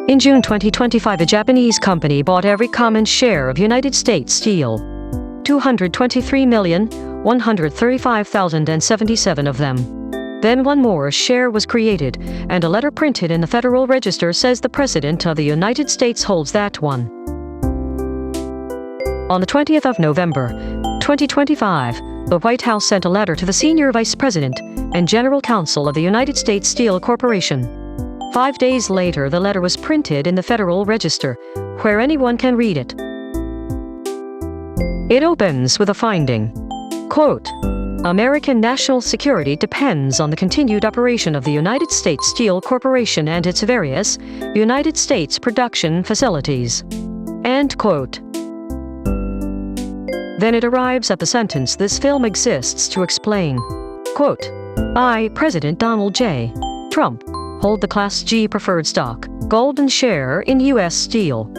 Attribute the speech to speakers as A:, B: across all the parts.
A: In June 2025, a Japanese company bought every common share of United States Steel. 223,135,077 of them. Then one more share was created, and a letter printed in the Federal Register says the President of the United States holds that one. On the 20th of November, 2025, the White House sent a letter to the Senior Vice President and General Counsel of the United States Steel Corporation. 5 days later, the letter was printed in the Federal Register, where anyone can read it. It opens with a finding. Quote, American national security depends on the continued operation of the United States Steel Corporation and its various United States production facilities. End quote. Then it arrives at the sentence this film exists to explain. Quote, I, President Donald J. Trump, hold the Class G preferred stock, golden share in U.S. Steel.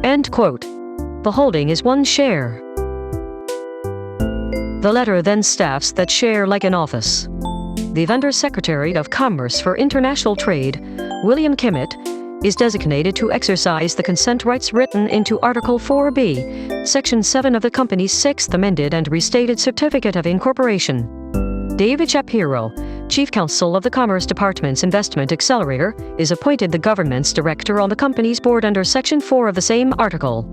A: End quote. The holding is 1 share. The letter then staffs that share like an office. The Under Secretary of Commerce for International Trade, William Kimmett, is designated to exercise the consent rights written into Article 4B, Section 7 of the company's 6th amended and restated Certificate of Incorporation. David Shapiro, Chief Counsel of the Commerce Department's Investment Accelerator, is appointed the government's director on the company's board under Section 4 of the same article.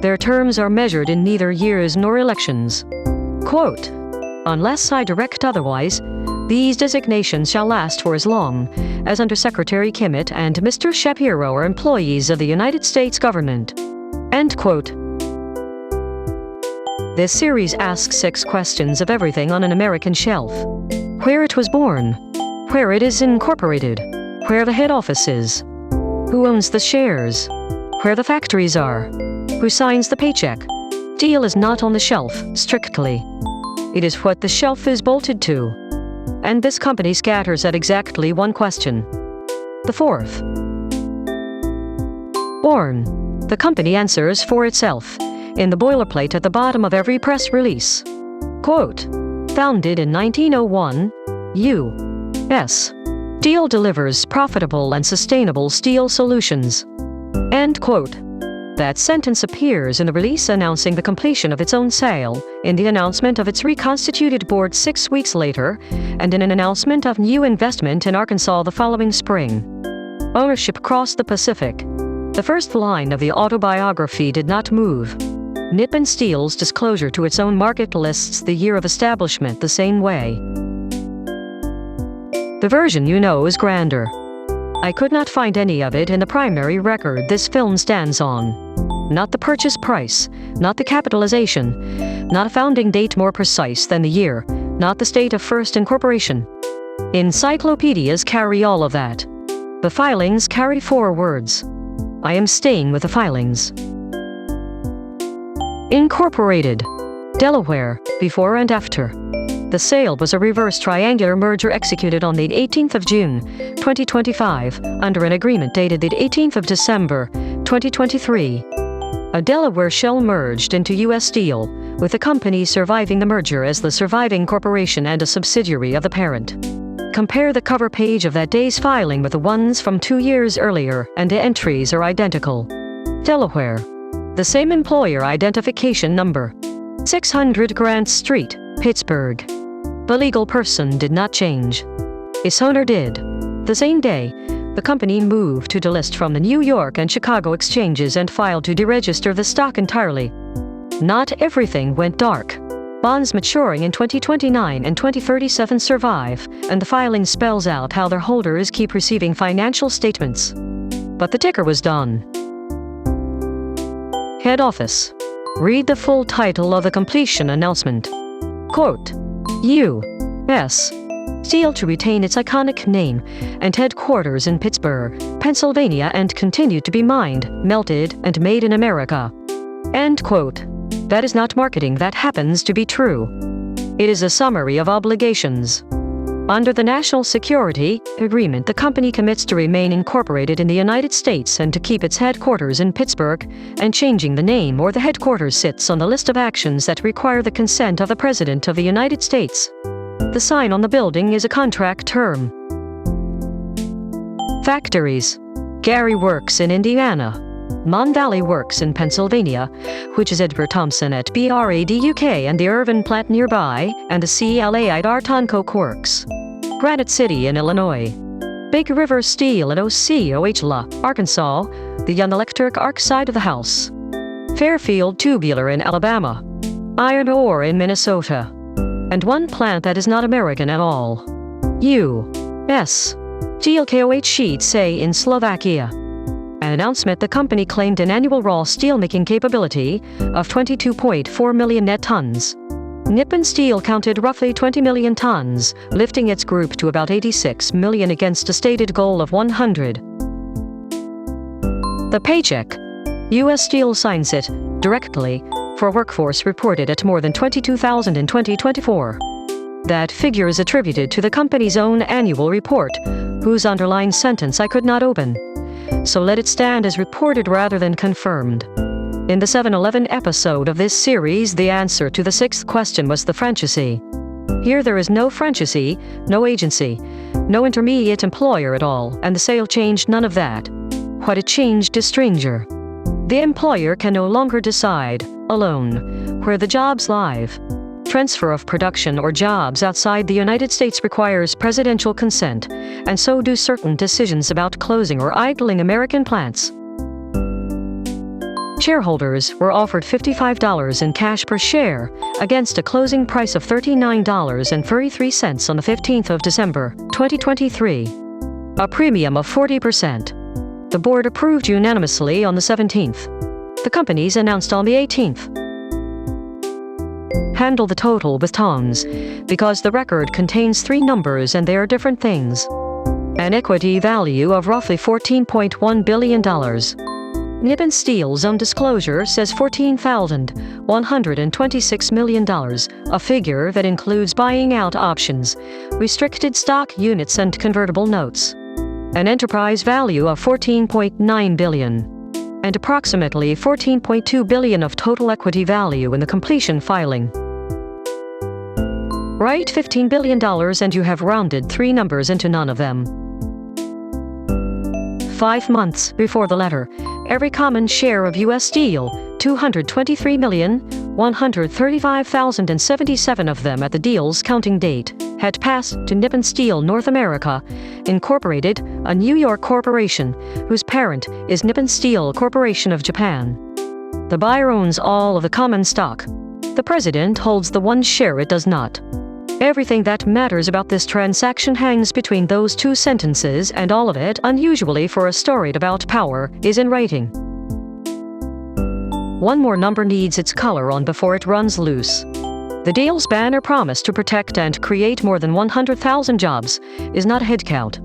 A: Their terms are measured in neither years nor elections. Quote, unless I direct otherwise, these designations shall last for as long as Under Secretary Kimmett and Mr. Shapiro are employees of the United States government. End quote. This series asks 6 questions of everything on an American shelf. Where it was born, where it is incorporated, where the head office is, who owns the shares, where the factories are, who signs the paycheck. Steel is not on the shelf, strictly. It is what the shelf is bolted to. And this company scatters at exactly 1 question. The 4th. Born. The company answers for itself in the boilerplate at the bottom of every press release. Quote, founded in 1901, U.S. Steel delivers profitable and sustainable steel solutions. End quote. That sentence appears in the release announcing the completion of its own sale, in the announcement of its reconstituted board 6 weeks later, and in an announcement of new investment in Arkansas the following spring. Ownership crossed the Pacific. The first line of the autobiography did not move. Nippon Steel's disclosure to its own market lists the year of establishment the same way. The version you know is grander. I could not find any of it in the primary record this film stands on. Not the purchase price, not the capitalization, not a founding date more precise than the year, not the state of first incorporation. Encyclopedias carry all of that. The filings carry 4 words. I am staying with the filings. Incorporated. Delaware, before and after. The sale was a reverse triangular merger executed on the 18th of June, 2025, under an agreement dated the 18th of December, 2023. A Delaware shell merged into U.S. Steel, with the company surviving the merger as the surviving corporation and a subsidiary of the parent. Compare the cover page of that day's filing with the ones from 2 years earlier, and the entries are identical. Delaware. The same employer identification number. 600 Grant Street, Pittsburgh. The legal person did not change. Its owner did. The same day, the company moved to delist from the New York and Chicago exchanges and filed to deregister the stock entirely. Not everything went dark. Bonds maturing in 2029 and 2037 survive, and the filing spells out how their holders keep receiving financial statements. But the ticker was done. Head Office. Read the full title of the completion announcement. Quote, U.S. Steel to retain its iconic name and headquarters in Pittsburgh, Pennsylvania, and continue to be mined, melted, and made in America. End quote. That is not marketing, that happens to be true. It is a summary of obligations. Under the National Security Agreement, the company commits to remain incorporated in the United States and to keep its headquarters in Pittsburgh, and changing the name or the headquarters sits on the list of actions that require the consent of the President of the United States. The sign on the building is a contract term. Factories. Gary Works in Indiana, Mon Valley Works in Pennsylvania, which is Edgar Thompson at BRADUK and the Irvin plant nearby, and the CLA Darton Coke Works. Granite City in Illinois, Big River Steel in Ocala, Arkansas, the Young Electric arc side of the house. Fairfield Tubular in Alabama, Iron Ore in Minnesota, and one plant that is not American at all. U.S. GLKOH Sheets A in Slovakia. An announcement: the company claimed an annual raw steelmaking capability of 22.4 million net tons. Nippon Steel counted roughly 20 million tons, lifting its group to about 86 million against a stated goal of 100. The paycheck. U.S. Steel signs it directly for a workforce reported at more than 22,000 in 2024. That figure is attributed to the company's own annual report, whose underlying sentence I could not open. So let it stand as reported rather than confirmed. In the 7-11 episode of this series, the answer to the sixth question was the franchisee. Here there is no franchisee, no agency, no intermediate employer at all, and the sale changed none of that. What it changed is stranger. The employer can no longer decide, alone, where the jobs live. Transfer of production or jobs outside the United States requires presidential consent, and so do certain decisions about closing or idling American plants. Shareholders were offered $55 in cash per share against a closing price of $39.33 on the 15th of December, 2023, a premium of 40%. The board approved unanimously on the 17th. The companies announced on the 18th. Handle the total with tongs, because the record contains three numbers and they are different things. An equity value of roughly $14.1 billion. Nippon Steel's own disclosure says $14,126 million, a figure that includes buying out options, restricted stock units and convertible notes. An enterprise value of $14.9 billion. And approximately $14.2 billion of total equity value in the completion filing. Write $15 billion and you have rounded three numbers into none of them. 5 months before the letter, every common share of U.S. Steel, 223,135,077 of them at the deal's counting date, had passed to Nippon Steel North America, Incorporated, a New York corporation, whose parent is Nippon Steel Corporation of Japan. The buyer owns all of the common stock. The president holds the one share it does not. Everything that matters about this transaction hangs between those two sentences, and all of it, unusually for a story about power, is in writing. One more number needs its color on before it runs loose. The deal's banner promise to protect and create more than 100,000 jobs is not a headcount.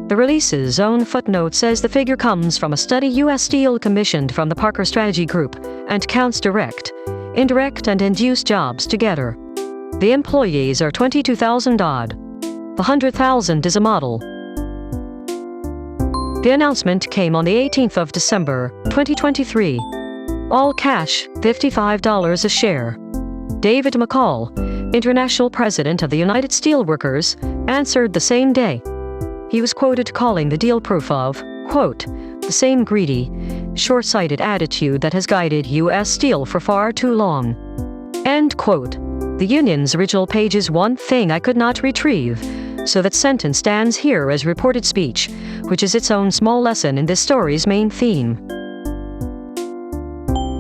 A: The release's own footnote says the figure comes from a study U.S. Steel commissioned from the Parker Strategy Group and counts direct, indirect, and induced jobs together. The employees are 22,000 odd. The 100,000 is a model. The announcement came on the 18th of December, 2023. All cash, $55 a share. David McCall, International President of the United Steelworkers, answered the same day. He was quoted calling the deal proof of, quote, the same greedy, short-sighted attitude that has guided U.S. Steel for far too long. End quote. The union's original page is one thing I could not retrieve, so that sentence stands here as reported speech, which is its own small lesson in this story's main theme.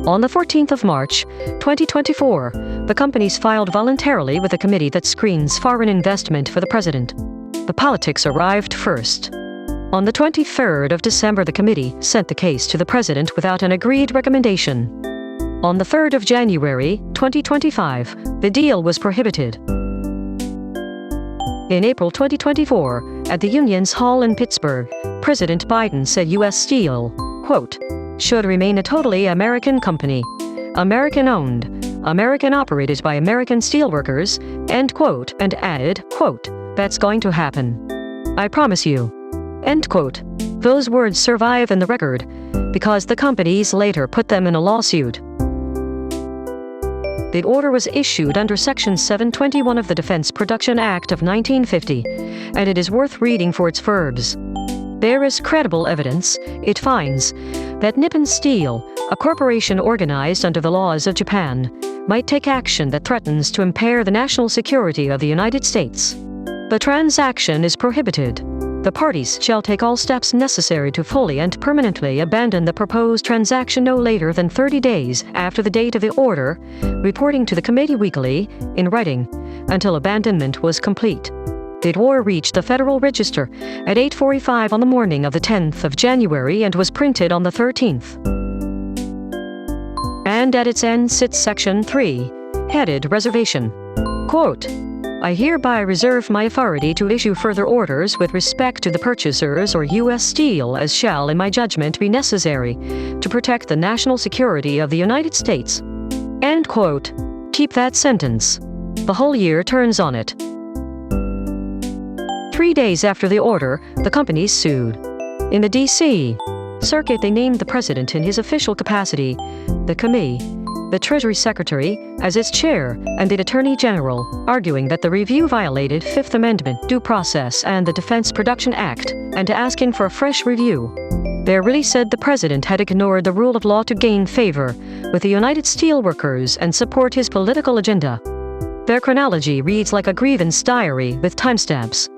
A: On the 14th of March, 2024, the companies filed voluntarily with a committee that screens foreign investment for the president. The politics arrived first. On the 23rd of December, the committee sent the case to the president without an agreed recommendation. On the 3rd of January, 2025, the deal was prohibited. In April 2024, at the union's hall in Pittsburgh, President Biden said U.S. Steel, quote, should remain a totally American company, American-owned, American-operated by American steelworkers, end quote, and added, quote, that's going to happen. I promise you. End quote. Those words survive in the record because the companies later put them in a lawsuit. The order was issued under Section 721 of the Defense Production Act of 1950, and it is worth reading for its verbs. There is credible evidence, it finds, that Nippon Steel, a corporation organized under the laws of Japan, might take action that threatens to impair the national security of the United States. The transaction is prohibited. The parties shall take all steps necessary to fully and permanently abandon the proposed transaction no later than 30 days after the date of the order, reporting to the committee weekly, in writing, until abandonment was complete. The order reached the Federal Register at 8:45 on the morning of the 10th of January and was printed on the 13th. And at its end sits Section 3, headed Reservation. Quote, I hereby reserve my authority to issue further orders with respect to the purchasers or U.S. Steel as shall, in my judgment, be necessary to protect the national security of the United States. End quote. Keep that sentence. The whole year turns on it. 3 days after the order, the companies sued. In the D.C. Circuit, they named the president in his official capacity, the committee, the Treasury Secretary as its chair, and the Attorney General, arguing that the review violated Fifth Amendment due process and the Defense Production Act, and asking for a fresh review. They really said the president had ignored the rule of law to gain favor with the United Steelworkers and support his political agenda. Their chronology reads like a grievance diary with timestamps.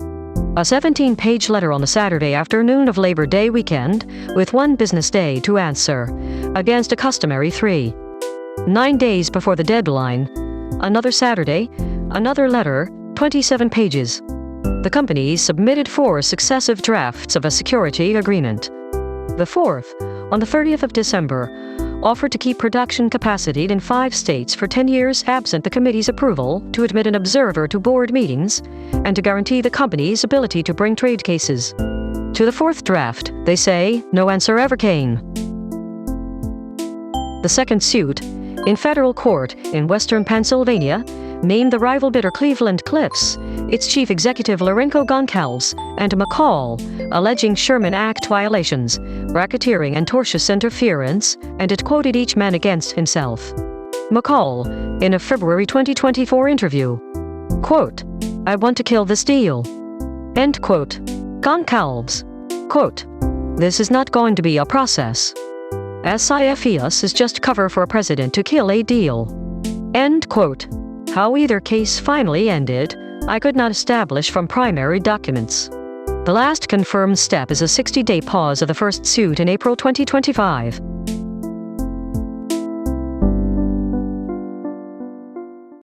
A: A 17-page letter on the Saturday afternoon of Labor Day weekend, with 1 business day to answer, against a customary 3. 9 days before the deadline, another Saturday, another letter, 27 pages. The companies submitted 4 successive drafts of a security agreement. The 4th, on the 30th of December, offered to keep production capacity in 5 states for 10 years absent the committee's approval, to admit an observer to board meetings, and to guarantee the company's ability to bring trade cases. To the 4th draft, they say, no answer ever came. The second suit, in federal court in western Pennsylvania, named the rival bidder Cleveland Cliffs, its chief executive Lourenco Goncalves, and McCall, alleging Sherman Act violations, racketeering and tortious interference, and it quoted each man against himself. McCall, in a February 2024 interview, quote, I want to kill this deal. End quote. Goncalves, quote, this is not going to be a process. SIFES is just cover for a president to kill a deal. End quote. How either case finally ended, I could not establish from primary documents. The last confirmed step is a 60-day pause of the first suit in April 2025.